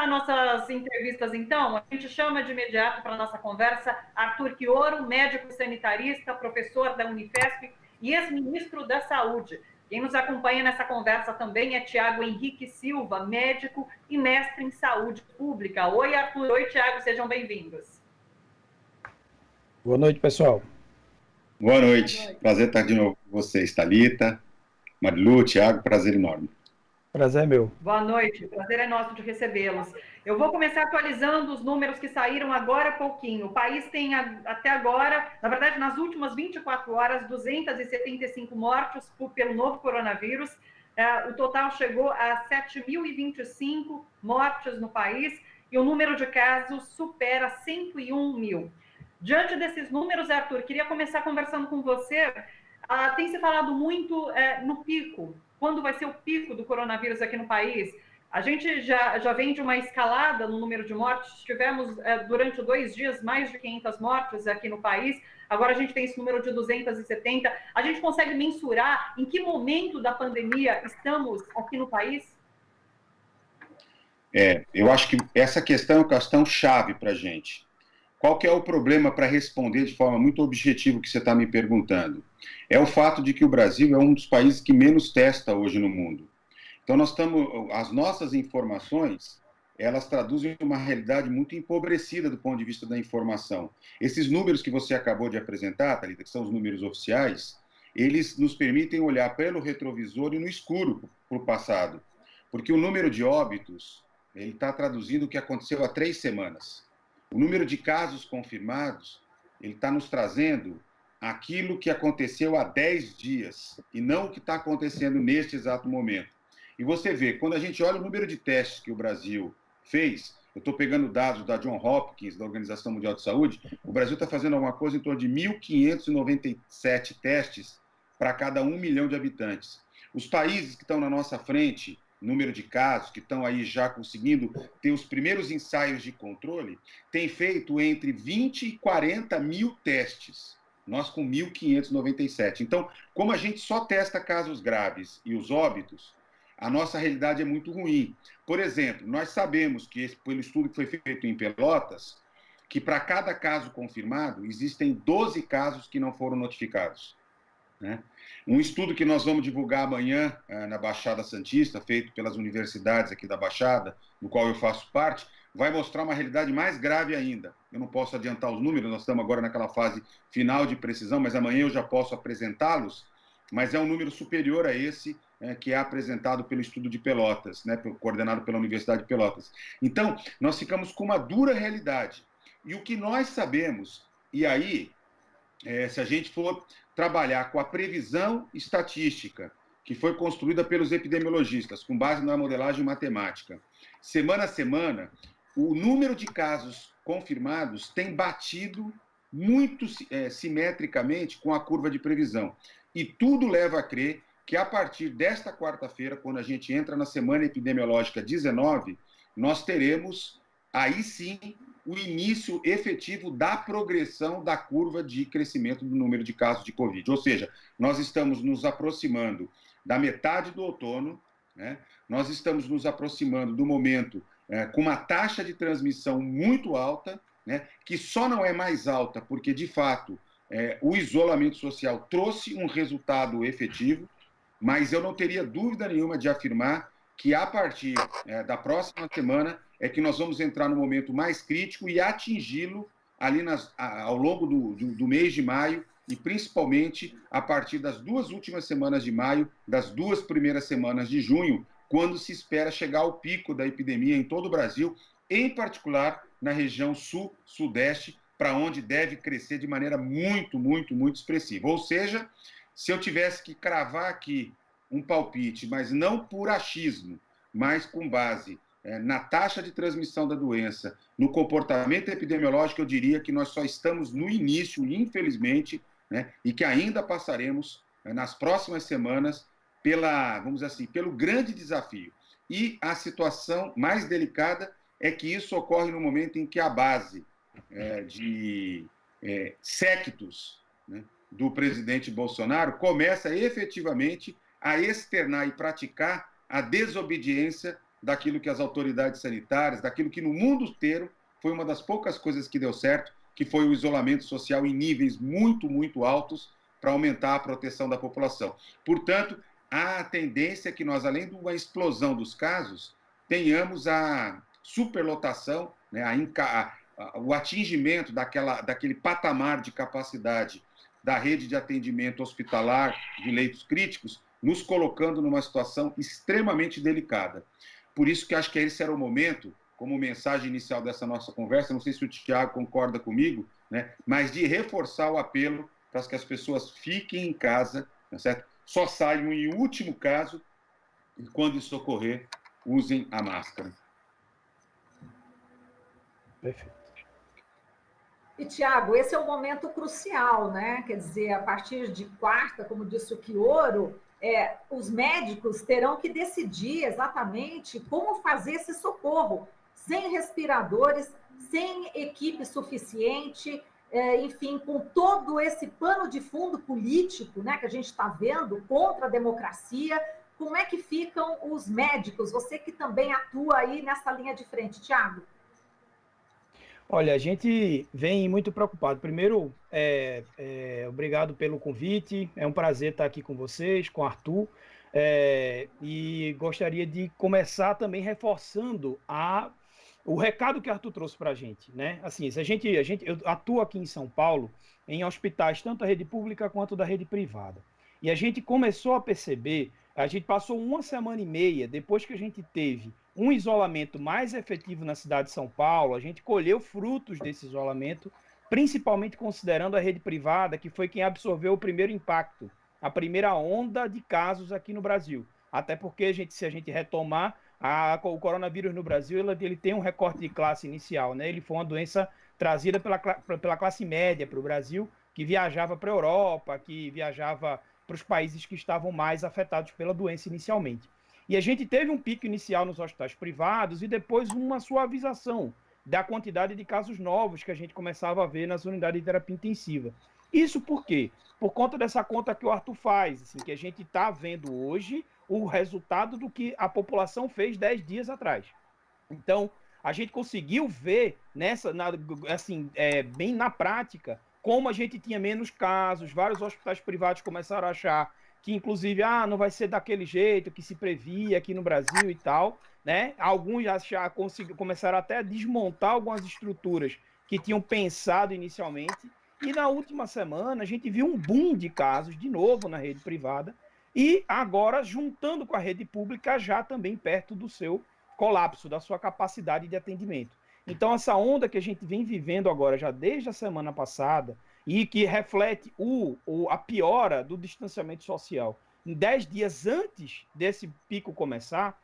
começar nossas entrevistas, então. A gente chama de imediato para a nossa conversa Arthur Quioro, médico sanitarista, professor da Unifesp e ex-ministro da Saúde. Quem nos acompanha nessa conversa também é Tiago Henrique Silva, médico e mestre em saúde pública. Oi, Arthur. Oi, Tiago. Sejam bem-vindos. Boa noite, pessoal. Boa noite. Prazer estar de novo com vocês, Thalita, Marilu, Tiago, prazer enorme. Prazer é meu. Boa noite, prazer é nosso de recebê-los. Eu vou começar atualizando os números que saíram agora há pouquinho. O país tem até agora, na verdade, nas últimas 24 horas, 275 mortes pelo novo coronavírus. O total chegou a 7.025 mortes no país e o número de casos supera 101 mil. Diante desses números, Arthur, queria começar conversando com você. Tem se falado muito no pico. Quando vai ser o pico do coronavírus aqui no país? A gente já vem de uma escalada no número de mortes. Tivemos, durante 2 dias, mais de 500 mortes aqui no país. Agora a gente tem esse número de 270. A gente consegue mensurar em que momento da pandemia estamos aqui no país? Eu acho que essa questão é uma questão chave para a gente. Qual que é o problema para responder de forma muito objetiva o que você está me perguntando? É o fato de que o Brasil é um dos países que menos testa hoje no mundo. Então, as nossas informações, elas traduzem uma realidade muito empobrecida do ponto de vista da informação. Esses números que você acabou de apresentar, Thalita, que são os números oficiais, eles nos permitem olhar pelo retrovisor e no escuro para o passado. Porque o número de óbitos, ele está traduzindo o que aconteceu há 3 semanas. O número de casos confirmados, ele está nos trazendo aquilo que aconteceu há 10 dias, e não o que está acontecendo neste exato momento. E você vê, quando a gente olha o número de testes que o Brasil fez, eu estou pegando dados da Johns Hopkins, da Organização Mundial de Saúde, o Brasil está fazendo alguma coisa em torno de 1.597 testes para cada 1 milhão de habitantes. Os países que estão na nossa frente, número de casos, que estão aí já conseguindo ter os primeiros ensaios de controle, têm feito entre 20 e 40 mil testes. Nós com 1.597. Então, como a gente só testa casos graves e os óbitos, a nossa realidade é muito ruim. Por exemplo, nós sabemos que, pelo estudo que foi feito em Pelotas, que para cada caso confirmado, existem 12 casos que não foram notificados. Né? Um estudo que nós vamos divulgar amanhã na Baixada Santista, feito pelas universidades aqui da Baixada, do qual eu faço parte, vai mostrar uma realidade mais grave ainda. Eu não posso adiantar os números, nós estamos agora naquela fase final de precisão, mas amanhã eu já posso apresentá-los, mas é um número superior a esse que é apresentado pelo estudo de Pelotas, né, coordenado pela Universidade de Pelotas. Então, nós ficamos com uma dura realidade. E o que nós sabemos, e aí, se a gente for trabalhar com a previsão estatística que foi construída pelos epidemiologistas, com base na modelagem matemática, semana a semana, o número de casos confirmados tem batido muito simetricamente com a curva de previsão. E tudo leva a crer que a partir desta quarta-feira, quando a gente entra na semana epidemiológica 19, nós teremos, aí sim, o início efetivo da progressão da curva de crescimento do número de casos de Covid. Ou seja, nós estamos nos aproximando da metade do outono, né? Nós estamos nos aproximando do momento com uma taxa de transmissão muito alta, né? Que só não é mais alta porque, de fato, o isolamento social trouxe um resultado efetivo, mas eu não teria dúvida nenhuma de afirmar que a partir da próxima semana é que nós vamos entrar no momento mais crítico e atingi-lo ali ao longo do mês de maio e principalmente a partir das 2 últimas semanas de maio, das 2 primeiras semanas de junho, quando se espera chegar ao pico da epidemia em todo o Brasil, em particular na região sul-sudeste, para onde deve crescer de maneira muito, muito, muito expressiva. Ou seja, se eu tivesse que cravar aqui um palpite, mas não por achismo, mas com base na taxa de transmissão da doença, no comportamento epidemiológico, eu diria que nós só estamos no início, infelizmente, né, e que ainda passaremos nas próximas semanas vamos dizer assim, pelo grande desafio. E a situação mais delicada é que isso ocorre no momento em que a base de séquitos, né, do presidente Bolsonaro começa efetivamente a externar e praticar a desobediência daquilo que as autoridades sanitárias, daquilo que no mundo inteiro foi uma das poucas coisas que deu certo, que foi o isolamento social em níveis muito, muito altos para aumentar a proteção da população. Portanto, a tendência é que nós, além de uma explosão dos casos, tenhamos a superlotação, né, o atingimento daquele patamar de capacidade da rede de atendimento hospitalar de leitos críticos, nos colocando numa situação extremamente delicada. Por isso que acho que esse era o momento, como mensagem inicial dessa nossa conversa, não sei se o Tiago concorda comigo, né, mas de reforçar o apelo para que as pessoas fiquem em casa, tá certo? Só saiam em último caso e, quando isso ocorrer, usem a máscara. Perfeito. E, Tiago, esse é um momento crucial, né? Quer dizer, a partir de quarta, como disse o Quioro, os médicos terão que decidir exatamente como fazer esse socorro, sem respiradores, sem equipe suficiente, enfim, com todo esse pano de fundo político, né, que a gente está vendo contra a democracia. Como é que ficam os médicos? Você que também atua aí nessa linha de frente, Tiago. Olha, a gente vem muito preocupado. Primeiro, obrigado pelo convite. É um prazer estar aqui com vocês, com o Arthur. E gostaria de começar também reforçando o recado que o Arthur trouxe para a gente, né? Assim, eu atuo aqui em São Paulo em hospitais, tanto da rede pública quanto da rede privada. E a gente começou a perceber, a gente passou 1 semana e meia, depois que a gente teve um isolamento mais efetivo na cidade de São Paulo, a gente colheu frutos desse isolamento, principalmente considerando a rede privada, que foi quem absorveu o primeiro impacto, a primeira onda de casos aqui no Brasil. Até porque, se a gente retomar, o coronavírus no Brasil ele tem um recorte de classe inicial, né? Ele foi uma doença trazida pela classe média para o Brasil, que viajava para a Europa, que viajava para os países que estavam mais afetados pela doença inicialmente. E a gente teve um pico inicial nos hospitais privados e depois uma suavização da quantidade de casos novos que a gente começava a ver nas unidades de terapia intensiva. Isso por quê? Por conta dessa conta que o Arthur faz, assim, que a gente está vendo hoje o resultado do que a população fez 10 dias atrás. Então, a gente conseguiu ver bem na prática, como a gente tinha menos casos, vários hospitais privados começaram a achar que, inclusive, não vai ser daquele jeito que se previa aqui no Brasil e tal, né? Alguns já começaram até a desmontar algumas estruturas que tinham pensado inicialmente. E na última semana, a gente viu um boom de casos, de novo, na rede privada, e agora, juntando com a rede pública, já também perto do seu colapso, da sua capacidade de atendimento. Então, essa onda que a gente vem vivendo agora, já desde a semana passada, e que reflete a piora do distanciamento social, 10 dias antes desse pico começar,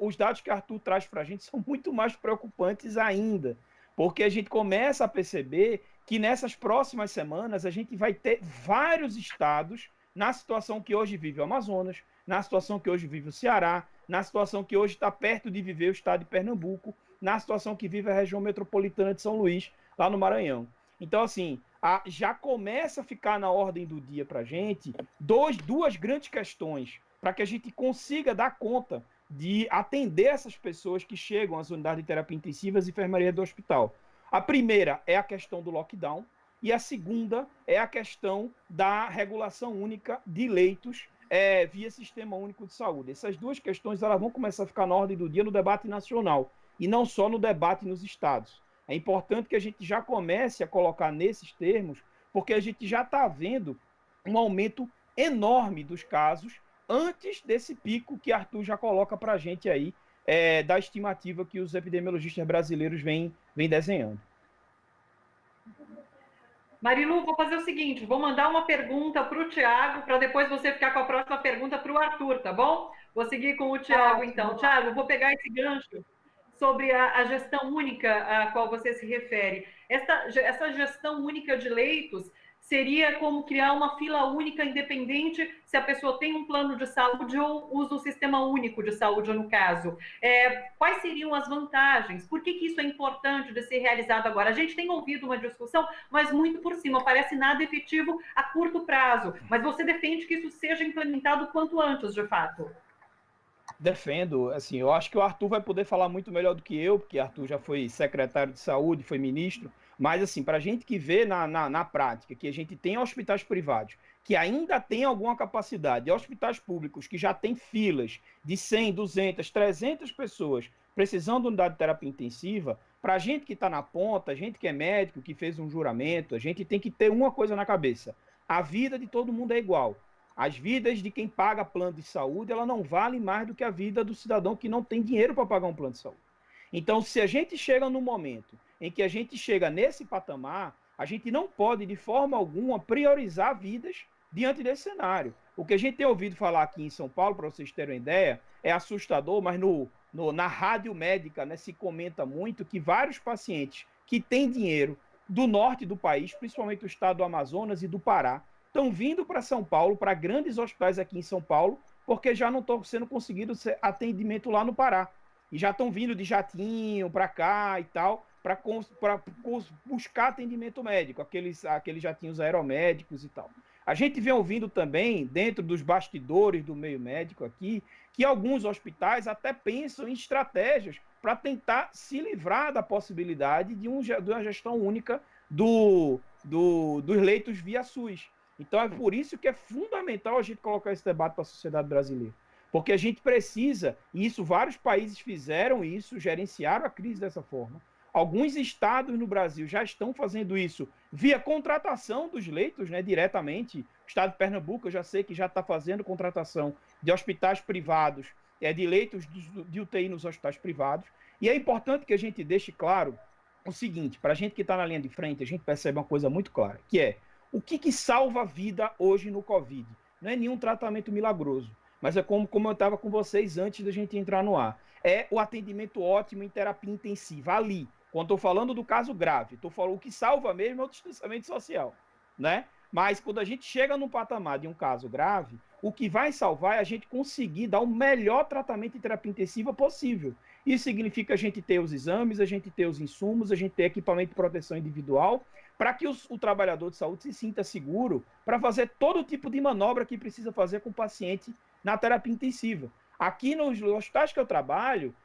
os dados que Arthur traz para a gente são muito mais preocupantes ainda, porque a gente começa a perceber que nessas próximas semanas a gente vai ter vários estados na situação que hoje vive o Amazonas, na situação que hoje vive o Ceará, na situação que hoje está perto de viver o estado de Pernambuco, na situação que vive a região metropolitana de São Luís, lá no Maranhão. Então, assim, já começa a ficar na ordem do dia para a gente duas grandes questões para que a gente consiga dar conta de atender essas pessoas que chegam às unidades de terapia intensiva e enfermaria do hospital. A primeira é a questão do lockdown e a segunda é a questão da regulação única de leitos via Sistema Único de Saúde. Essas duas questões elas vão começar a ficar na ordem do dia no debate nacional e não só no debate nos estados. É importante que a gente já comece a colocar nesses termos, porque a gente já está vendo um aumento enorme dos casos antes desse pico que Arthur já coloca para a gente aí, da estimativa que os epidemiologistas brasileiros vêm desenhando. Marilu, vou fazer o seguinte, vou mandar uma pergunta para o Tiago, para depois você ficar com a próxima pergunta para o Arthur, tá bom? Vou seguir com o Tiago, então. Tiago, vou pegar esse gancho sobre a gestão única a qual você se refere. Essa gestão única de leitos seria como criar uma fila única independente se a pessoa tem um plano de saúde ou usa o sistema único de saúde, no caso. Quais seriam as vantagens? Por que isso é importante de ser realizado agora? A gente tem ouvido uma discussão, mas muito por cima, parece nada efetivo a curto prazo. Mas você defende que isso seja implementado quanto antes, de fato? Defendo, assim, eu acho que o Arthur vai poder falar muito melhor do que eu, porque Arthur já foi secretário de saúde, foi ministro, mas assim, para a gente que vê na prática, que a gente tem hospitais privados, que ainda tem alguma capacidade, e hospitais públicos que já tem filas de 100, 200, 300 pessoas precisando de unidade de terapia intensiva, para a gente que está na ponta, a gente que é médico, que fez um juramento, a gente tem que ter uma coisa na cabeça, a vida de todo mundo é igual. As vidas de quem paga plano de saúde, ela não vale mais do que a vida do cidadão que não tem dinheiro para pagar um plano de saúde. Então, se a gente chega no momento em que a gente chega nesse patamar, a gente não pode, de forma alguma, priorizar vidas diante desse cenário. O que a gente tem ouvido falar aqui em São Paulo, para vocês terem uma ideia, é assustador, mas na rádio médica, né, se comenta muito que vários pacientes que têm dinheiro do norte do país, principalmente do estado do Amazonas e do Pará, estão vindo para São Paulo, para grandes hospitais aqui em São Paulo, porque já não estão sendo conseguido atendimento lá no Pará. E já estão vindo de jatinho para cá e tal, para buscar atendimento médico, aqueles jatinhos aeromédicos e tal. A gente vem ouvindo também, dentro dos bastidores do meio médico aqui, que alguns hospitais até pensam em estratégias para tentar se livrar da possibilidade de uma gestão única dos leitos via SUS. Então é por isso que é fundamental a gente colocar esse debate para a sociedade brasileira. Porque a gente precisa, e isso vários países fizeram isso, gerenciaram a crise dessa forma. Alguns estados no Brasil já estão fazendo isso via contratação dos leitos, né, diretamente. O estado de Pernambuco, eu já sei que já está fazendo contratação de hospitais privados, de leitos de UTI nos hospitais privados. E é importante que a gente deixe claro o seguinte, para a gente que está na linha de frente, a gente percebe uma coisa muito clara, que é o que salva a vida hoje no Covid? Não é nenhum tratamento milagroso, mas é como eu estava com vocês antes da gente entrar no ar. É o atendimento ótimo em terapia intensiva, ali. Quando estou falando do caso grave, estou falando o que salva mesmo é o distanciamento social, né? Mas quando a gente chega num patamar de um caso grave, o que vai salvar é a gente conseguir dar o melhor tratamento de terapia intensiva possível. Isso significa a gente ter os exames, a gente ter os insumos, a gente ter equipamento de proteção individual, para que o trabalhador de saúde se sinta seguro para fazer todo tipo de manobra que precisa fazer com o paciente na terapia intensiva. Aqui nos hospitais que eu trabalho,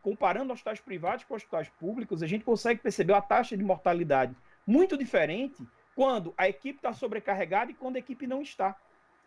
comparando hospitais privados com hospitais públicos, a gente consegue perceber uma taxa de mortalidade muito diferente quando a equipe está sobrecarregada e quando a equipe não está.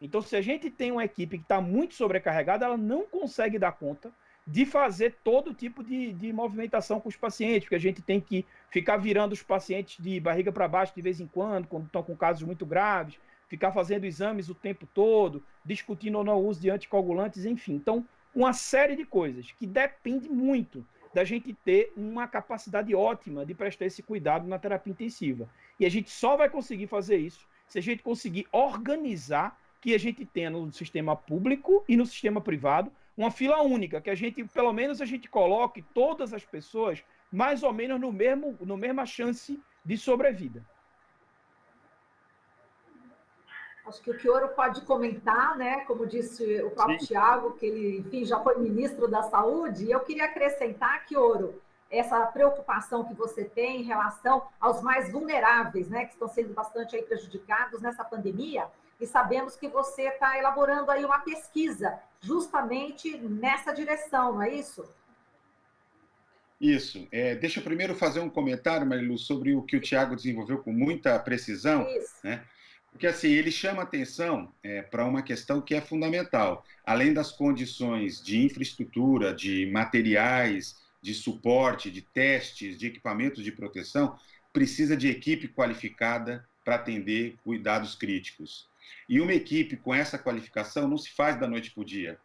Então, se a gente tem uma equipe que está muito sobrecarregada, ela não consegue dar conta de fazer todo tipo de movimentação com os pacientes, porque a gente tem que ficar virando os pacientes de barriga para baixo de vez em quando estão com casos muito graves, ficar fazendo exames o tempo todo, discutindo ou não o uso de anticoagulantes, enfim. Então, uma série de coisas que depende muito da gente ter uma capacidade ótima de prestar esse cuidado na terapia intensiva. E a gente só vai conseguir fazer isso se a gente conseguir organizar que a gente tenha no sistema público e no sistema privado uma fila única, que a gente, pelo menos, a gente coloque todas as pessoas mais ou menos no mesma chance de sobrevida. Acho que o Chioro pode comentar, né? Como disse o próprio Tiago, que ele, enfim, já foi ministro da Saúde, e eu queria acrescentar, Chioro, essa preocupação que você tem em relação aos mais vulneráveis, né? Que estão sendo bastante aí prejudicados nessa pandemia, e sabemos que você está elaborando aí uma pesquisa justamente nessa direção, não é isso? Isso. Deixa eu primeiro fazer um comentário, Marilu, sobre o que o Tiago desenvolveu com muita precisão, né? Porque assim, ele chama atenção para uma questão que é fundamental. Além das condições de infraestrutura, de materiais, de suporte, de testes, de equipamentos de proteção, precisa de equipe qualificada para atender cuidados críticos. E uma equipe com essa qualificação não se faz da noite para o dia.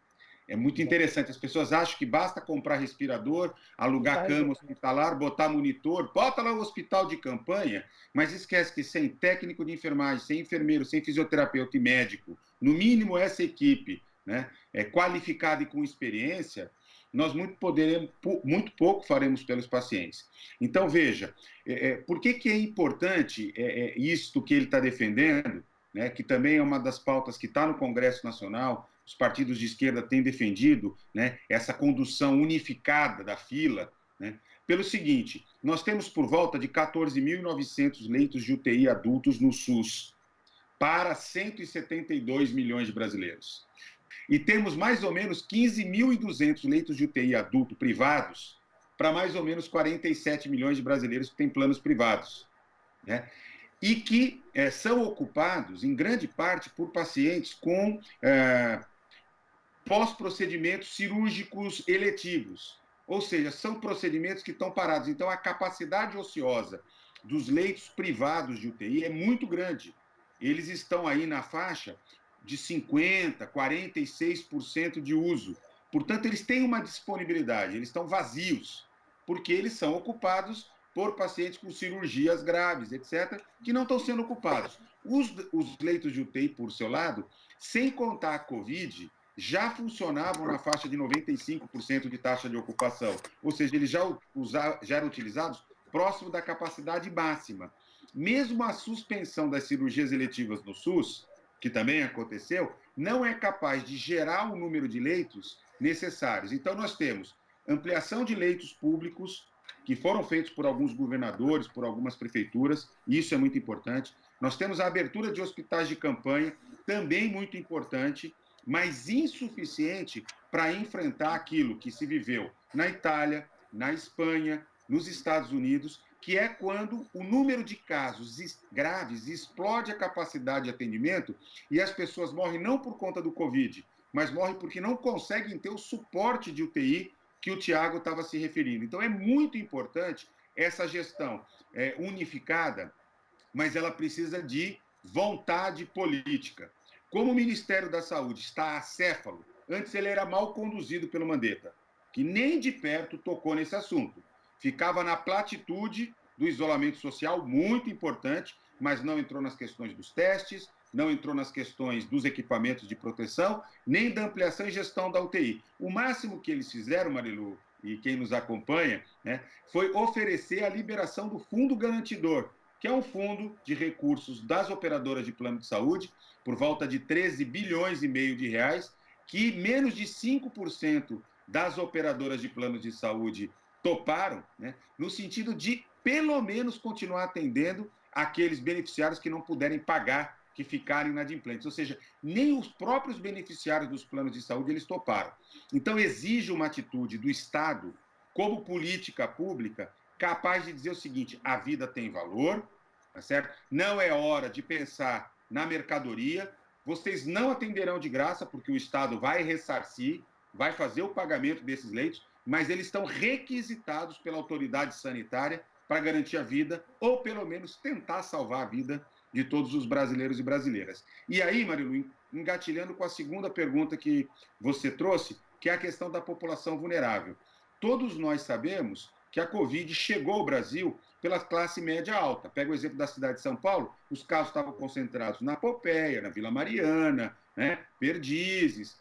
É muito interessante. As pessoas acham que basta comprar respirador, alugar cama hospitalar, botar monitor, bota lá o hospital de campanha, mas esquece que sem técnico de enfermagem, sem enfermeiro, sem fisioterapeuta e médico, no mínimo essa equipe, né, qualificada e com experiência, nós muito pouco faremos pelos pacientes. Então, veja, por que é importante isto que ele está defendendo, né, que também é uma das pautas que está no Congresso Nacional. Os partidos de esquerda têm defendido, né, essa condução unificada da fila, né, pelo seguinte: nós temos por volta de 14.900 leitos de UTI adultos no SUS para 172 milhões de brasileiros. E temos mais ou menos 15.200 leitos de UTI adulto privados para mais ou menos 47 milhões de brasileiros que têm planos privados, né? E que são ocupados, em grande parte, por pacientes com pós-procedimentos cirúrgicos eletivos. Ou seja, são procedimentos que estão parados. Então, a capacidade ociosa dos leitos privados de UTI é muito grande. Eles estão aí na faixa de 50%, 46% de uso. Portanto, eles têm uma disponibilidade, eles estão vazios, porque eles são ocupados por pacientes com cirurgias graves, etc., que não estão sendo ocupados. Os leitos de UTI, por seu lado, sem contar a Covid, já funcionavam na faixa de 95% de taxa de ocupação, ou seja, eles já eram utilizados próximo da capacidade máxima. Mesmo a suspensão das cirurgias eletivas no SUS, que também aconteceu, não é capaz de gerar o número de leitos necessários. Então, nós temos ampliação de leitos públicos, que foram feitos por alguns governadores, por algumas prefeituras, e isso é muito importante. Nós temos a abertura de hospitais de campanha, também muito importante, mas insuficiente para enfrentar aquilo que se viveu na Itália, na Espanha, nos Estados Unidos, que é quando o número de casos graves explode a capacidade de atendimento e as pessoas morrem não por conta do Covid, mas morrem porque não conseguem ter o suporte de UTI que o Tiago estava se referindo. Então, é muito importante essa gestão unificada, mas ela precisa de vontade política. Como o Ministério da Saúde está acéfalo, antes ele era mal conduzido pelo Mandetta, que nem de perto tocou nesse assunto. Ficava na platitude do isolamento social, muito importante, mas não entrou nas questões dos testes, não entrou nas questões dos equipamentos de proteção, nem da ampliação e gestão da UTI. O máximo que eles fizeram, Marilu, e quem nos acompanha, né, foi oferecer a liberação do Fundo Garantidor, que é um fundo de recursos das operadoras de plano de saúde, por volta de 13 bilhões e meio de reais, que menos de 5% das operadoras de planos de saúde toparam, né, no sentido de, pelo menos, continuar atendendo aqueles beneficiários que não puderem pagar, que ficarem inadimplentes. Ou seja, nem os próprios beneficiários dos planos de saúde eles toparam. Então, exige uma atitude do Estado, como política pública, capaz de dizer o seguinte: a vida tem valor, tá certo? Não é hora de pensar na mercadoria, vocês não atenderão de graça, porque o Estado vai ressarcir, vai fazer o pagamento desses leitos, mas eles estão requisitados pela autoridade sanitária para garantir a vida, ou pelo menos tentar salvar a vida de todos os brasileiros e brasileiras. E aí, Marilu, engatilhando com a segunda pergunta que você trouxe, que é a questão da população vulnerável. Todos nós sabemos que a Covid chegou ao Brasil pela classe média alta. Pega o exemplo da cidade de São Paulo, os casos estavam concentrados na Pompeia, na Vila Mariana, né, Perdizes,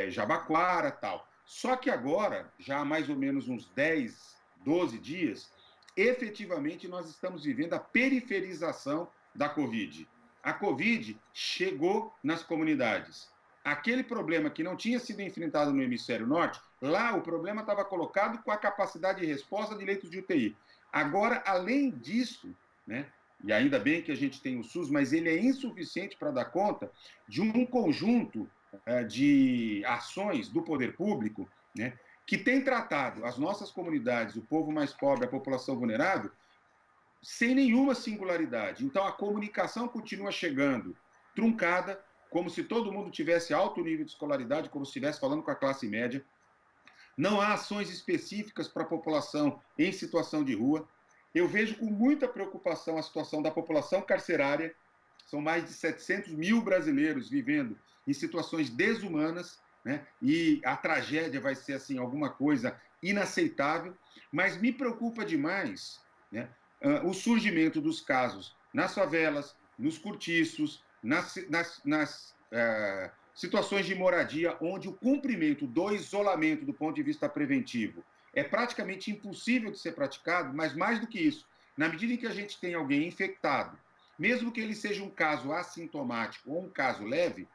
Jabaquara, tal. Só que agora, já há mais ou menos uns 10, 12 dias, efetivamente nós estamos vivendo a periferização da Covid. A Covid chegou nas comunidades. Aquele problema que não tinha sido enfrentado no hemisfério norte, lá o problema estava colocado com a capacidade de resposta de leitos de UTI. Agora, além disso, né, e ainda bem que a gente tem o SUS, mas ele é insuficiente para dar conta de um conjunto de ações do poder público, né, que tem tratado as nossas comunidades, o povo mais pobre, a população vulnerável, sem nenhuma singularidade. Então, a comunicação continua chegando truncada, como se todo mundo tivesse alto nível de escolaridade, como se estivesse falando com a classe média. Não há ações específicas para a população em situação de rua. Eu vejo com muita preocupação a situação da população carcerária. São mais de 700 mil brasileiros vivendo em situações desumanas, né? E a tragédia vai ser assim, alguma coisa inaceitável. Mas me preocupa demais, né, o surgimento dos casos nas favelas, nos cortiços, nas situações de moradia, onde o cumprimento do isolamento do ponto de vista preventivo é praticamente impossível de ser praticado, mas mais do que isso, na medida em que a gente tem alguém infectado, mesmo que ele seja um caso assintomático ou um caso leve,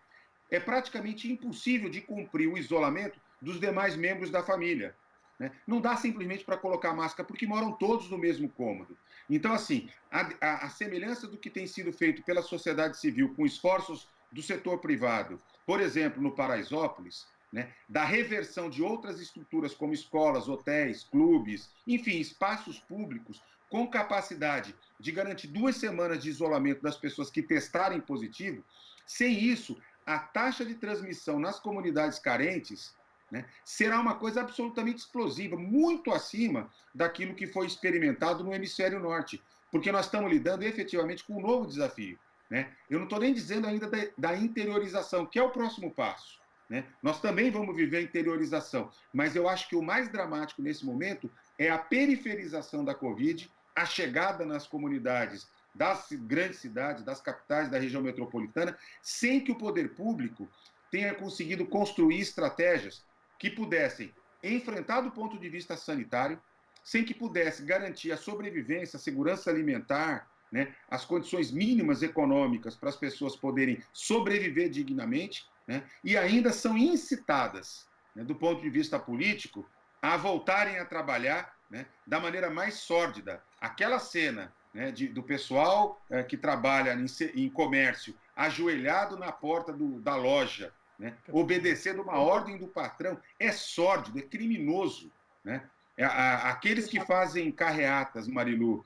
é praticamente impossível de cumprir o isolamento dos demais membros da família. Né? Não dá simplesmente para colocar máscara, porque moram todos no mesmo cômodo. Então, assim, a semelhança do que tem sido feito pela sociedade civil com esforços do setor privado por exemplo, no Paraisópolis, né, da reversão de outras estruturas como escolas, hotéis, clubes, enfim, espaços públicos com capacidade de garantir 2 semanas de isolamento das pessoas que testarem positivo. Sem isso, a taxa de transmissão nas comunidades carentes, né, será uma coisa absolutamente explosiva, muito acima daquilo que foi experimentado no hemisfério norte, porque nós estamos lidando efetivamente com um novo desafio. Né? Eu não estou nem dizendo ainda da interiorização, que é o próximo passo. Né? Nós também vamos viver a interiorização, mas eu acho que o mais dramático nesse momento é a periferização da Covid, a chegada nas comunidades das grandes cidades, das capitais da região metropolitana, sem que o poder público tenha conseguido construir estratégias que pudessem enfrentar do ponto de vista sanitário, sem que pudesse garantir a sobrevivência, a segurança alimentar, né, as condições mínimas econômicas para as pessoas poderem sobreviver dignamente, né, e ainda são incitadas, né, do ponto de vista político, a voltarem a trabalhar, né, da maneira mais sórdida. Aquela cena, né, do pessoal que trabalha em comércio ajoelhado na porta da loja, né, obedecendo uma ordem do patrão, é sórdido, é criminoso. Né? Aqueles que fazem carreatas, Marilu,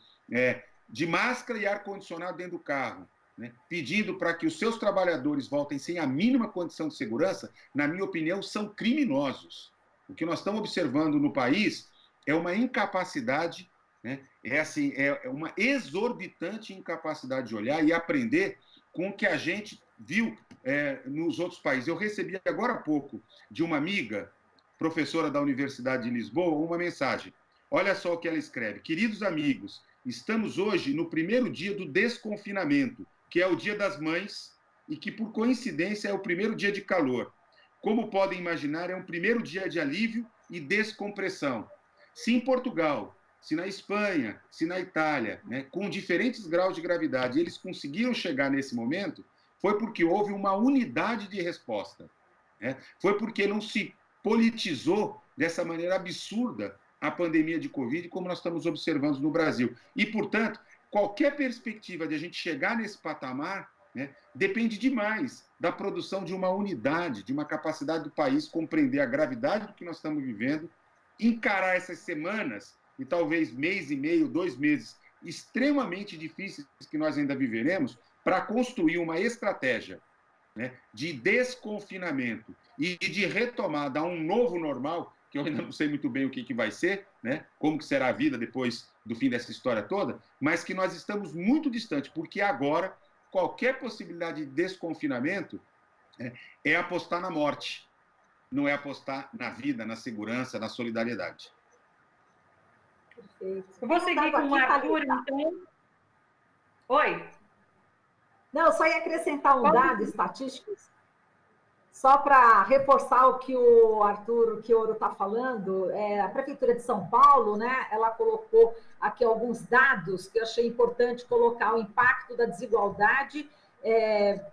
de máscara e ar-condicionado dentro do carro, né, pedindo para que os seus trabalhadores voltem sem a mínima condição de segurança, na minha opinião, são criminosos. O que nós estamos observando no país é uma incapacidade, né, é uma exorbitante incapacidade de olhar e aprender com o que a gente viu nos outros países. Eu recebi agora há pouco de uma amiga, professora da Universidade de Lisboa, uma mensagem. Olha só o que ela escreve. Queridos amigos, estamos hoje no primeiro dia do desconfinamento, que é o Dia das Mães e que, por coincidência, é o primeiro dia de calor. Como podem imaginar, é um primeiro dia de alívio e descompressão. Se em Portugal, se na Espanha, se na Itália, né, com diferentes graus de gravidade, eles conseguiram chegar nesse momento, foi porque houve uma unidade de resposta. Né? Foi porque não se politizou dessa maneira absurda a pandemia de Covid, como nós estamos observando no Brasil. E, portanto, qualquer perspectiva de a gente chegar nesse patamar, né, depende demais da produção de uma unidade, de uma capacidade do país compreender a gravidade do que nós estamos vivendo, encarar essas semanas, e talvez mês e meio, 2 meses, extremamente difíceis que nós ainda viveremos, para construir uma estratégia, né, de desconfinamento e de retomada a um novo normal, que eu ainda não sei muito bem o que vai ser, né, como que será a vida depois do fim dessa história toda, mas que nós estamos muito distantes, porque agora qualquer possibilidade de desconfinamento é apostar na morte, não é apostar na vida, na segurança, na solidariedade. Perfeito. Eu vou seguir com o Arthur, então. Oi. Não, eu só ia acrescentar um dado estatístico, só para reforçar o que o Arthur, o que o Ouro está falando. A Prefeitura de São Paulo, né, ela colocou aqui alguns dados que eu achei importante colocar: o impacto da desigualdade,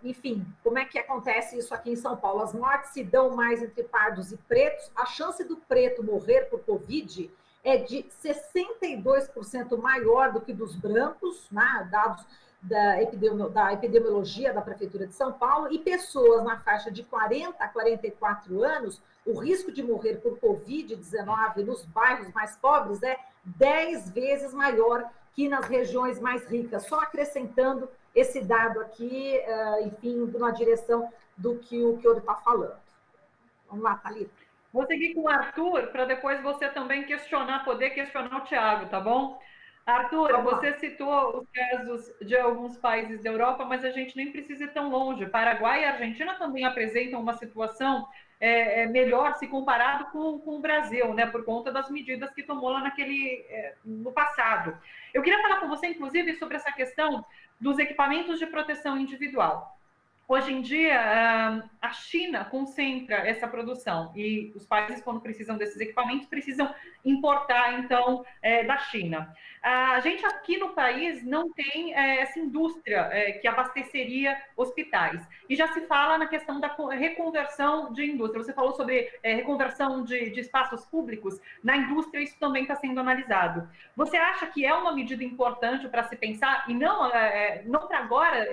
enfim, como é que acontece isso aqui em São Paulo? As mortes se dão mais entre pardos e pretos, a chance do preto morrer por Covid é de 62% maior do que dos brancos, né, dados da epidemiologia da Prefeitura de São Paulo, e pessoas na faixa de 40 a 44 anos, o risco de morrer por Covid-19 nos bairros mais pobres é 10 vezes maior que nas regiões mais ricas. Só acrescentando esse dado aqui, enfim, na direção do que o Ouro está falando. Vamos lá, Thalita. Vou seguir com o Arthur, para depois você também poder questionar o Thiago, tá bom? Arthur, você citou os casos de alguns países da Europa, mas a gente nem precisa ir tão longe. Paraguai e Argentina também apresentam uma situação melhor se comparado com o Brasil, né, por conta das medidas que tomou lá no passado. Eu queria falar com você, inclusive, sobre essa questão dos equipamentos de proteção individual. Hoje em dia, a China concentra essa produção e os países, quando precisam desses equipamentos, precisam importar, então, da China. A gente aqui no país não tem essa indústria que abasteceria hospitais. E já se fala na questão da reconversão de indústria. Você falou sobre reconversão de espaços públicos. Na indústria, isso também está sendo analisado. Você acha que é uma medida importante para se pensar, e não para agora,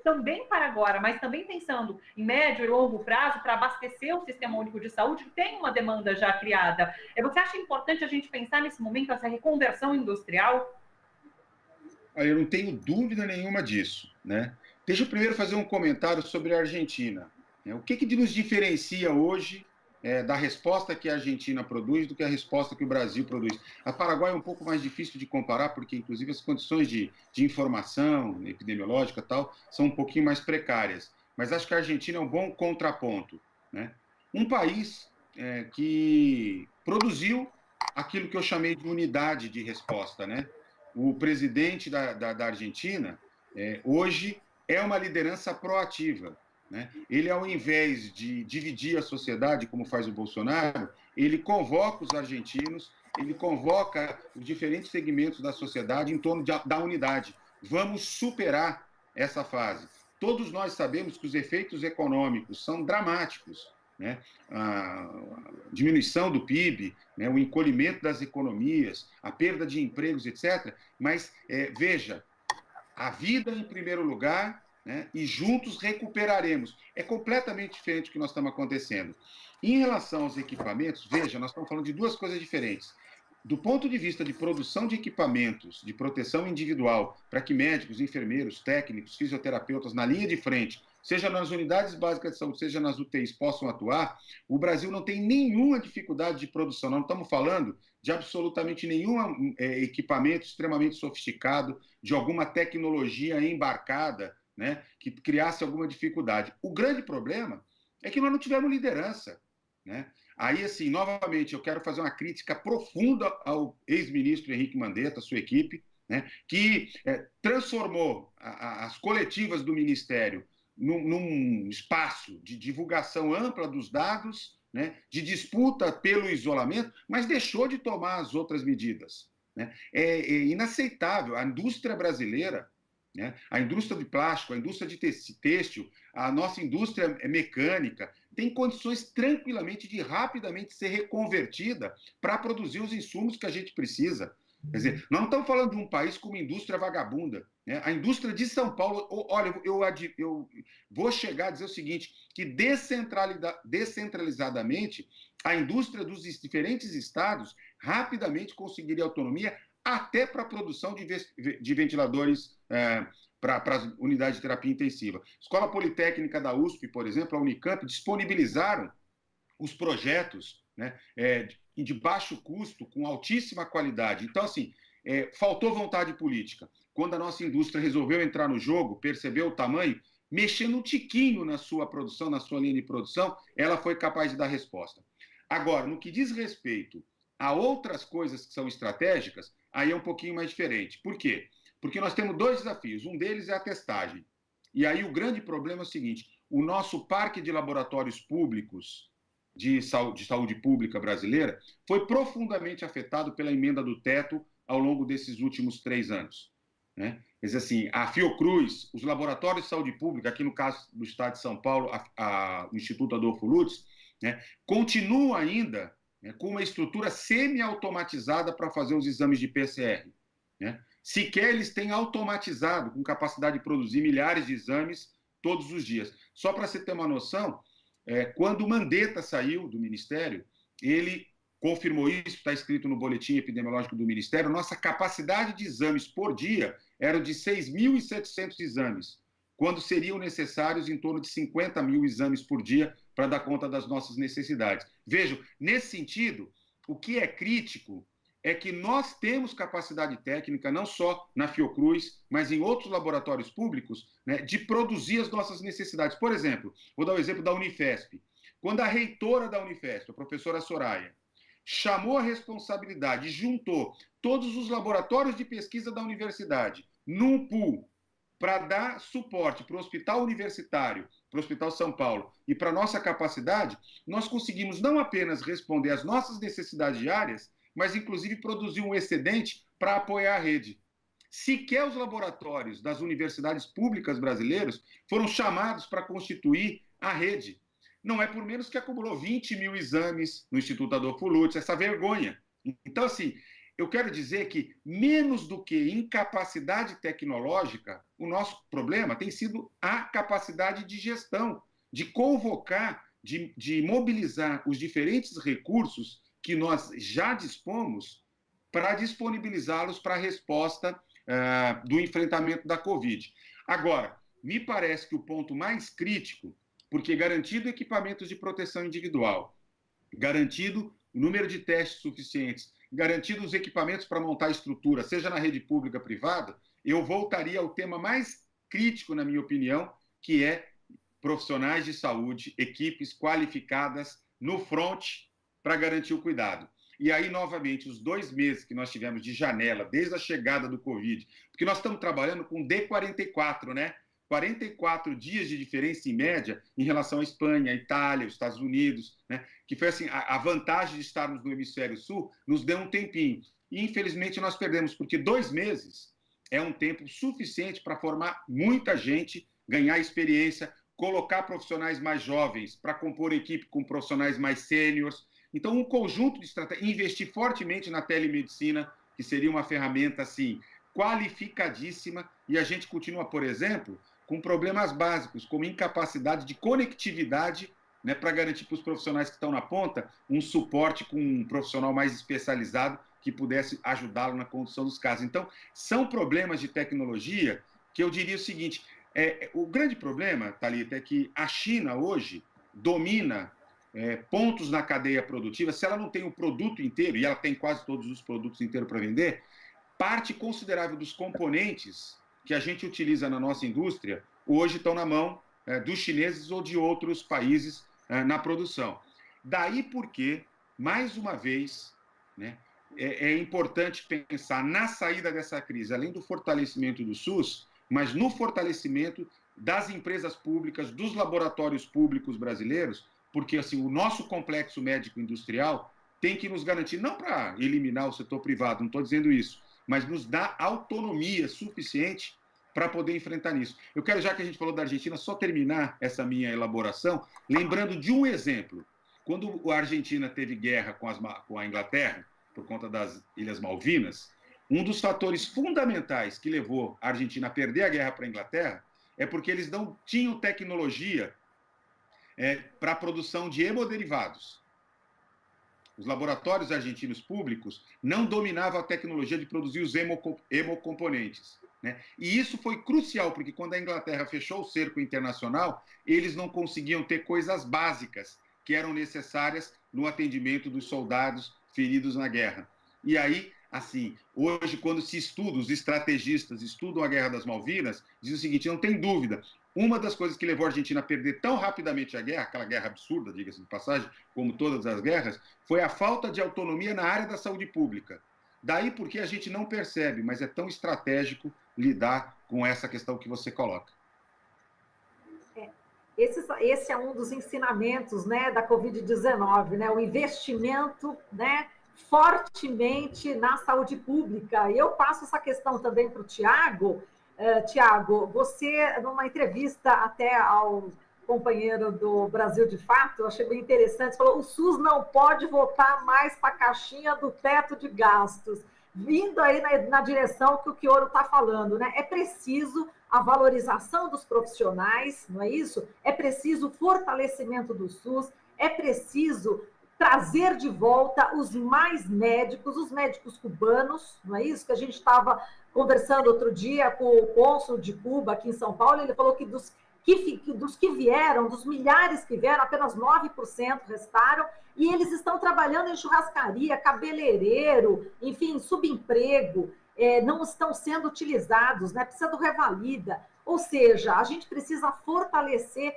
também para agora, mas também pensando em médio e longo prazo para abastecer o Sistema Único de Saúde, que tem uma demanda já criada. Você acha importante a gente pensar nesse momento essa reconversão industrial? Eu não tenho dúvida nenhuma disso, né? Deixa eu primeiro fazer um comentário sobre a Argentina. O que nos diferencia hoje da resposta que a Argentina produz do que a resposta que o Brasil produz? A Paraguai é um pouco mais difícil de comparar, porque, inclusive, as condições de informação epidemiológica e tal são um pouquinho mais precárias. Mas acho que a Argentina é um bom contraponto, né? Um país que produziu aquilo que eu chamei de unidade de resposta, né? O presidente da Argentina, hoje, é uma liderança proativa, né? Ele, ao invés de dividir a sociedade, como faz o Bolsonaro, ele convoca os argentinos, ele convoca os diferentes segmentos da sociedade em torno da unidade. Vamos superar essa fase. Todos nós sabemos que os efeitos econômicos são dramáticos, né? A diminuição do PIB, né? O encolhimento das economias, a perda de empregos, etc. Mas, veja, a vida em primeiro lugar, né? E juntos recuperaremos. É completamente diferente do que nós estamos acontecendo. Em relação aos equipamentos, veja, nós estamos falando de duas coisas diferentes. Do ponto de vista de produção de equipamentos de proteção individual, para que médicos, enfermeiros, técnicos, fisioterapeutas, na linha de frente, seja nas unidades básicas de saúde, seja nas UTIs, possam atuar, o Brasil não tem nenhuma dificuldade de produção. Nós não estamos falando de absolutamente nenhum equipamento extremamente sofisticado, de alguma tecnologia embarcada, né, que criasse alguma dificuldade. O grande problema é que nós não tivemos liderança, né? Aí, assim, novamente, eu quero fazer uma crítica profunda ao ex-ministro Henrique Mandetta, sua equipe, né, que transformou as coletivas do Ministério num espaço de divulgação ampla dos dados, né, de disputa pelo isolamento, mas deixou de tomar as outras medidas, né? É inaceitável. A indústria brasileira, né, a indústria de plástico, a indústria de têxtil, a nossa indústria mecânica, tem condições tranquilamente de rapidamente ser reconvertida para produzir os insumos que a gente precisa. Quer dizer, nós não estamos falando de um país com uma indústria vagabunda, né? A indústria de São Paulo, olha, eu vou chegar a dizer o seguinte, que descentralizadamente, a indústria dos diferentes estados rapidamente conseguiria autonomia até para a produção de ventiladores para as unidades de terapia intensiva. Escola Politécnica da USP, por exemplo, a Unicamp, disponibilizaram os projetos, né, de baixo custo, com altíssima qualidade. Então, assim, faltou vontade política. Quando a nossa indústria resolveu entrar no jogo, percebeu o tamanho, mexendo um tiquinho na sua produção, na sua linha de produção, ela foi capaz de dar resposta. Agora, no que diz respeito a outras coisas que são estratégicas, aí é um pouquinho mais diferente. Por quê? Porque nós temos dois desafios. Um deles é a testagem. E aí o grande problema é o seguinte, o nosso parque de laboratórios públicos de saúde pública brasileira foi profundamente afetado pela emenda do teto ao longo desses últimos 3 anos, né? Quer dizer assim, a Fiocruz, os laboratórios de saúde pública, aqui no caso do estado de São Paulo, o Instituto Adolfo Lutz, né, continuam ainda, né, com uma estrutura semi-automatizada para fazer os exames de PCR, né? Sequer eles têm automatizado, com capacidade de produzir milhares de exames todos os dias. Só para você ter uma noção, quando o Mandetta saiu do Ministério, ele confirmou isso, está escrito no boletim epidemiológico do Ministério, nossa capacidade de exames por dia era de 6.700 exames, quando seriam necessários em torno de 50 mil exames por dia para dar conta das nossas necessidades. Vejam, nesse sentido, o que é crítico é que nós temos capacidade técnica, não só na Fiocruz, mas em outros laboratórios públicos, né, de produzir as nossas necessidades. Por exemplo, vou dar o exemplo da Unifesp. Quando a reitora da Unifesp, a professora Soraya, chamou a responsabilidade, juntou todos os laboratórios de pesquisa da universidade num pool para dar suporte para o hospital universitário, para o Hospital São Paulo e para a nossa capacidade, nós conseguimos não apenas responder às nossas necessidades diárias, mas inclusive produzir um excedente para apoiar a rede. Sequer os laboratórios das universidades públicas brasileiras foram chamados para constituir a rede. Não é por menos que acumulou 20 mil exames no Instituto Adolfo Lutz, essa vergonha. Então, assim, eu quero dizer que, menos do que incapacidade tecnológica, o nosso problema tem sido a capacidade de gestão, de convocar, de mobilizar os diferentes recursos que nós já dispomos para disponibilizá-los para a resposta do enfrentamento da Covid. Agora, me parece que o ponto mais crítico, porque garantido equipamentos de proteção individual, garantido o número de testes suficientes, garantido os equipamentos para montar a estrutura, seja na rede pública ou privada, eu voltaria ao tema mais crítico, na minha opinião, que é profissionais de saúde, equipes qualificadas no front para garantir o cuidado. E aí, novamente, os 2 meses que nós tivemos de janela, desde a chegada do Covid, porque nós estamos trabalhando com D44, né? 44 dias de diferença em média em relação à Espanha, à Itália, aos Estados Unidos, né? Que foi assim, a vantagem de estarmos no hemisfério sul nos deu um tempinho. E, infelizmente, nós perdemos, porque 2 meses é um tempo suficiente para formar muita gente, ganhar experiência, colocar profissionais mais jovens para compor equipe com profissionais mais sêniores. Então, um conjunto de estratégias, investir fortemente na telemedicina, que seria uma ferramenta assim qualificadíssima, e a gente continua, por exemplo, com problemas básicos, como incapacidade de conectividade, né, para garantir para os profissionais que estão na ponta um suporte com um profissional mais especializado que pudesse ajudá-lo na condução dos casos. Então, são problemas de tecnologia que eu diria o seguinte, o grande problema, Thalita, é que a China hoje domina pontos na cadeia produtiva. Se ela não tem o produto inteiro, e ela tem quase todos os produtos inteiros para vender, parte considerável dos componentes que a gente utiliza na nossa indústria hoje estão na mão dos chineses ou de outros países na produção. Daí porque, mais uma vez, né, é importante pensar na saída dessa crise, além do fortalecimento do SUS, mas no fortalecimento das empresas públicas, dos laboratórios públicos brasileiros, porque assim, o nosso complexo médico industrial tem que nos garantir, não para eliminar o setor privado, não estou dizendo isso, mas nos dá autonomia suficiente para poder enfrentar isso. Eu quero, já que a gente falou da Argentina, só terminar essa minha elaboração, lembrando de um exemplo. Quando a Argentina teve guerra com a Inglaterra, por conta das Ilhas Malvinas, um dos fatores fundamentais que levou a Argentina a perder a guerra para a Inglaterra é porque eles não tinham tecnologia para a produção de hemoderivados. Os laboratórios argentinos públicos não dominavam a tecnologia de produzir os hemocomponentes, né? E isso foi crucial, porque quando a Inglaterra fechou o cerco internacional, eles não conseguiam ter coisas básicas que eram necessárias no atendimento dos soldados feridos na guerra. E aí, assim, hoje, quando se estuda, os estrategistas estudam a Guerra das Malvinas, dizem o seguinte, não tem dúvida, uma das coisas que levou a Argentina a perder tão rapidamente a guerra, aquela guerra absurda, diga-se de passagem, como todas as guerras, foi a falta de autonomia na área da saúde pública. Daí porque a gente não percebe, mas é tão estratégico lidar com essa questão que você coloca. Esse é um dos ensinamentos, né, da Covid-19, né, o investimento, né, fortemente na saúde pública. E eu passo essa questão também para o Tiago. Tiago, você, numa entrevista até ao companheiro do Brasil de Fato, eu achei bem interessante, falou: o SUS não pode voltar mais para a caixinha do teto de gastos, vindo aí na direção que o Chioro está falando, né? É preciso a valorização dos profissionais, não é isso? É preciso o fortalecimento do SUS, é preciso trazer de volta os médicos cubanos, não é isso? Que a gente estava conversando outro dia com o cônsul de Cuba aqui em São Paulo, ele falou que dos que vieram, dos milhares que vieram, apenas 9% restaram, e eles estão trabalhando em churrascaria, cabeleireiro, enfim, subemprego, não estão sendo utilizados, né? Precisa do revalida. Ou seja, a gente precisa fortalecer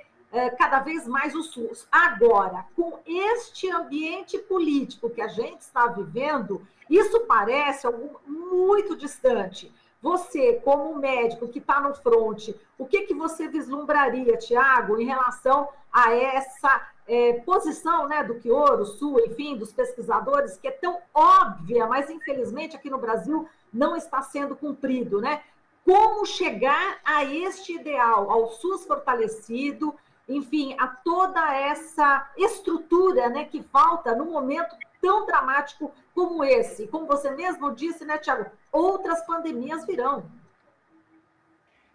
cada vez mais o SUS. Agora, com este ambiente político que a gente está vivendo, isso parece algo muito distante. Você, como médico que está no fronte, o que você vislumbraria, Tiago, em relação a essa posição, né, do Chioro, sua, enfim, dos pesquisadores, que é tão óbvia, mas infelizmente aqui no Brasil não está sendo cumprido, né? Como chegar a este ideal, ao SUS fortalecido, enfim, a toda essa estrutura, né, que falta no momento tão dramático como esse. Como você mesmo disse, né, Tiago? Outras pandemias virão.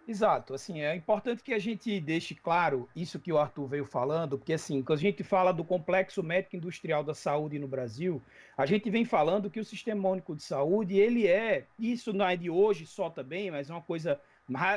Exato, assim, é importante que a gente deixe claro isso que o Arthur veio falando, porque assim, quando a gente fala do complexo médico industrial da saúde no Brasil, a gente vem falando que o Sistema Único de Saúde, isso não é de hoje só também, mas é uma coisa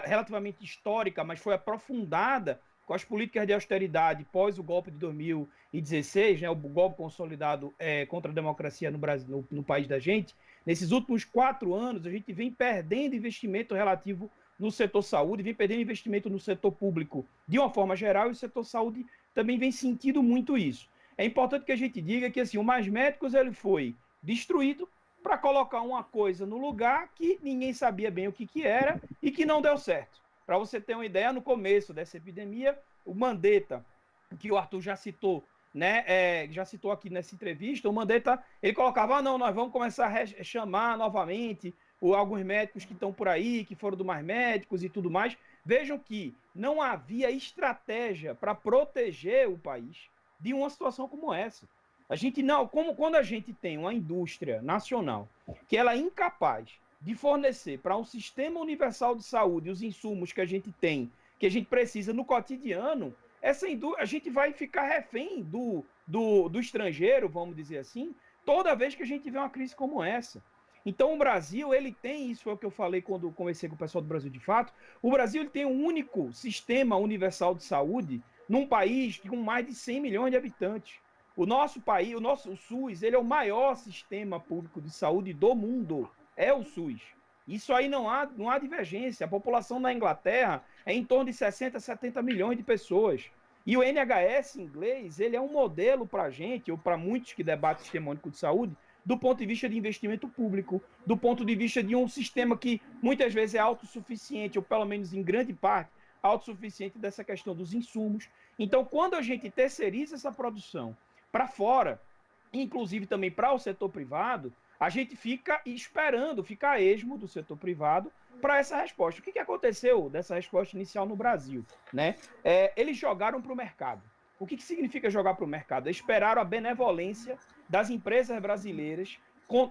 relativamente histórica, mas foi aprofundada com as políticas de austeridade pós o golpe de 2016, né, o golpe consolidado contra a democracia no Brasil, no país da gente. Nesses últimos 4 anos, a gente vem perdendo investimento relativo no setor saúde, vem perdendo investimento no setor público de uma forma geral, e o setor saúde também vem sentindo muito isso. É importante que a gente diga que assim, o Mais Médicos ele foi destruído para colocar uma coisa no lugar que ninguém sabia bem o que era e que não deu certo. Para você ter uma ideia, no começo dessa epidemia, o Mandetta, que o Arthur já citou, né, já citou aqui nessa entrevista, o Mandetta, ele colocava, não, nós vamos começar a chamar novamente alguns médicos que estão por aí, que foram do Mais Médicos e tudo mais. Vejam que não havia estratégia para proteger o país de uma situação como essa. A gente não, quando a gente tem uma indústria nacional que ela é incapaz de fornecer para um sistema universal de saúde os insumos que a gente tem, que a gente precisa no cotidiano, a gente vai ficar refém do estrangeiro, vamos dizer assim, toda vez que a gente vê uma crise como essa. Então o Brasil, ele tem, isso foi o que eu falei quando conversei com o pessoal do Brasil de Fato, o Brasil ele tem um único sistema universal de saúde num país com mais de 100 milhões de habitantes. O nosso país, o SUS, ele é o maior sistema público de saúde do mundo, é o SUS. Isso aí não há divergência. A população na Inglaterra é em torno de 60, 70 milhões de pessoas. E o NHS inglês, ele é um modelo para a gente, ou para muitos que debatem o Sistema Único de Saúde, do ponto de vista de investimento público, do ponto de vista de um sistema que muitas vezes é autossuficiente, ou pelo menos em grande parte, autossuficiente dessa questão dos insumos. Então, quando a gente terceiriza essa produção para fora, inclusive também para o setor privado, a gente fica esperando, fica a esmo do setor privado para essa resposta. O que aconteceu dessa resposta inicial no Brasil? Né? Eles jogaram para o mercado. O que significa jogar para o mercado? Esperaram a benevolência das empresas brasileiras com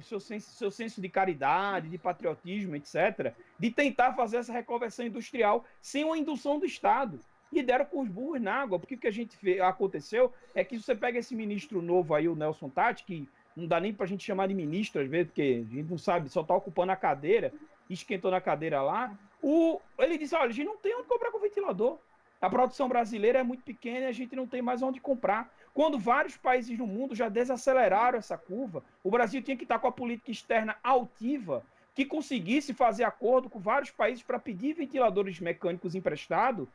seu senso de caridade, de patriotismo, etc., de tentar fazer essa reconversão industrial sem uma indução do Estado. E deram com os burros na água, porque o que aconteceu é que você pega esse ministro novo aí, o Nelson Tatti, que não dá nem para a gente chamar de ministro às vezes, porque a gente não sabe, só está ocupando a cadeira, esquentou na cadeira lá. Ele disse, olha, a gente não tem onde comprar com ventilador. A produção brasileira é muito pequena e a gente não tem mais onde comprar. Quando vários países no mundo já desaceleraram essa curva, o Brasil tinha que estar com a política externa altiva, que conseguisse fazer acordo com vários países para pedir ventiladores mecânicos emprestados,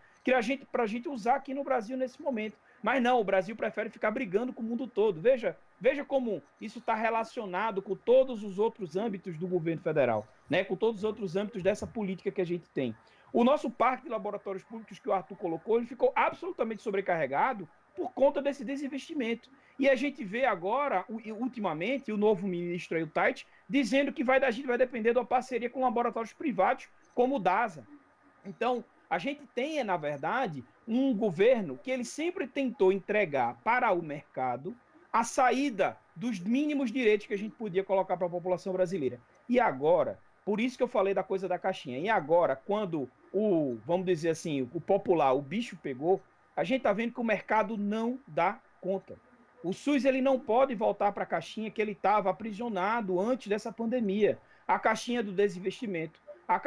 para a gente usar aqui no Brasil nesse momento. Mas não, o Brasil prefere ficar brigando com o mundo todo. Veja como isso está relacionado com todos os outros âmbitos do governo federal, né? Com todos os outros âmbitos dessa política que a gente tem. O nosso parque de laboratórios públicos que o Arthur colocou, ele ficou absolutamente sobrecarregado por conta desse desinvestimento. E a gente vê agora, ultimamente, o novo ministro aí, o Tatti, dizendo que a gente vai depender de uma parceria com laboratórios privados, como o DASA. Então, a gente tem, na verdade, um governo que ele sempre tentou entregar para o mercado a saída dos mínimos direitos que a gente podia colocar para a população brasileira. E agora, por isso que eu falei da coisa da caixinha, e agora, quando vamos dizer assim, o popular, o bicho pegou, a gente está vendo que o mercado não dá conta. O SUS ele não pode voltar para a caixinha que ele estava aprisionado antes dessa pandemia. A caixinha do desinvestimento, a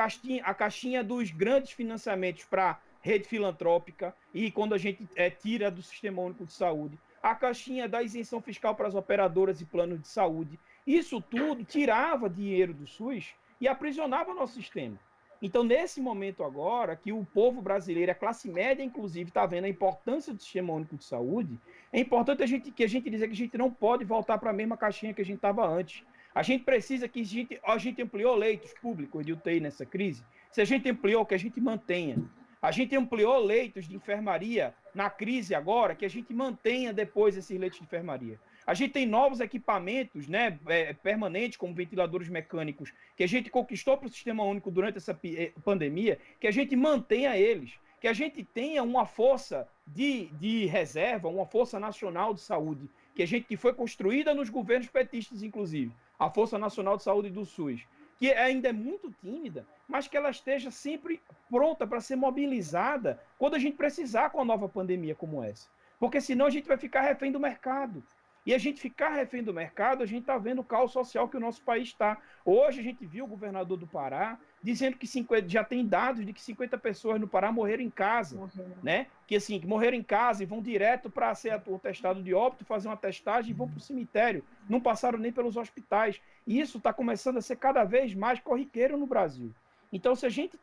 caixinha dos grandes financiamentos para rede filantrópica e quando a gente tira do Sistema Único de Saúde, a caixinha da isenção fiscal para as operadoras e planos de saúde. Isso tudo tirava dinheiro do SUS e aprisionava o nosso sistema. Então, nesse momento agora, que o povo brasileiro, a classe média, inclusive, está vendo a importância do Sistema Único de Saúde, é importante que a gente dizer que a gente não pode voltar para a mesma caixinha que a gente estava antes. A gente precisa que a gente ampliou leitos públicos de UTI nessa crise. Se a gente ampliou, que a gente mantenha. A gente ampliou leitos de enfermaria na crise agora, que a gente mantenha depois esses leitos de enfermaria. A gente tem novos equipamentos, né, permanentes, como ventiladores mecânicos, que a gente conquistou para o Sistema Único durante essa pandemia, que a gente mantenha eles, que a gente tenha uma força de reserva, uma Força Nacional de Saúde, que foi construída nos governos petistas, inclusive, a Força Nacional de Saúde do SUS, que ainda é muito tímida, mas que ela esteja sempre pronta para ser mobilizada quando a gente precisar com a nova pandemia como essa. Porque senão a gente vai ficar refém do mercado. E a gente ficar refém do mercado, a gente está vendo o caos social que o nosso país está. Hoje a gente viu o governador do Pará dizendo que já tem dados de que 50 pessoas no Pará morreram em casa, né? Que assim, que morreram em casa e vão direto para ser o testado de óbito, fazer uma testagem e vão para o cemitério. Não passaram nem pelos hospitais. E isso está começando a ser cada vez mais corriqueiro no Brasil. Então, se a gente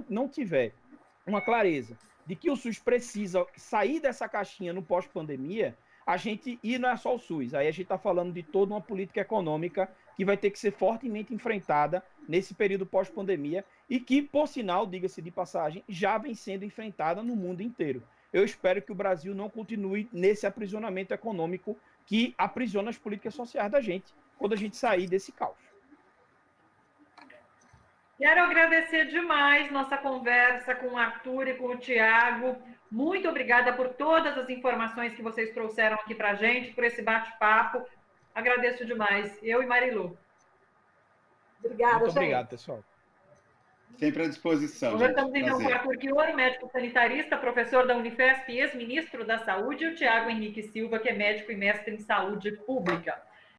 não tiver uma clareza de que o SUS precisa sair dessa caixinha no pós-pandemia, e não é só o SUS, aí a gente está falando de toda uma política econômica que vai ter que ser fortemente enfrentada nesse período pós-pandemia e que, por sinal, diga-se de passagem, já vem sendo enfrentada no mundo inteiro. Eu espero que o Brasil não continue nesse aprisionamento econômico que aprisiona as políticas sociais da gente quando a gente sair desse caos. Quero agradecer demais nossa conversa com o Arthur e com o Tiago. Muito obrigada por todas as informações que vocês trouxeram aqui para a gente, por esse bate-papo. Agradeço demais. Eu e Marilu. Obrigada, Muito obrigado, pessoal. Sempre à disposição. Conversamos então com o Arthur Chioro, médico sanitarista, professor da Unifesp e ex-ministro da Saúde, e o Tiago Henrique Silva, que é médico e mestre em saúde pública.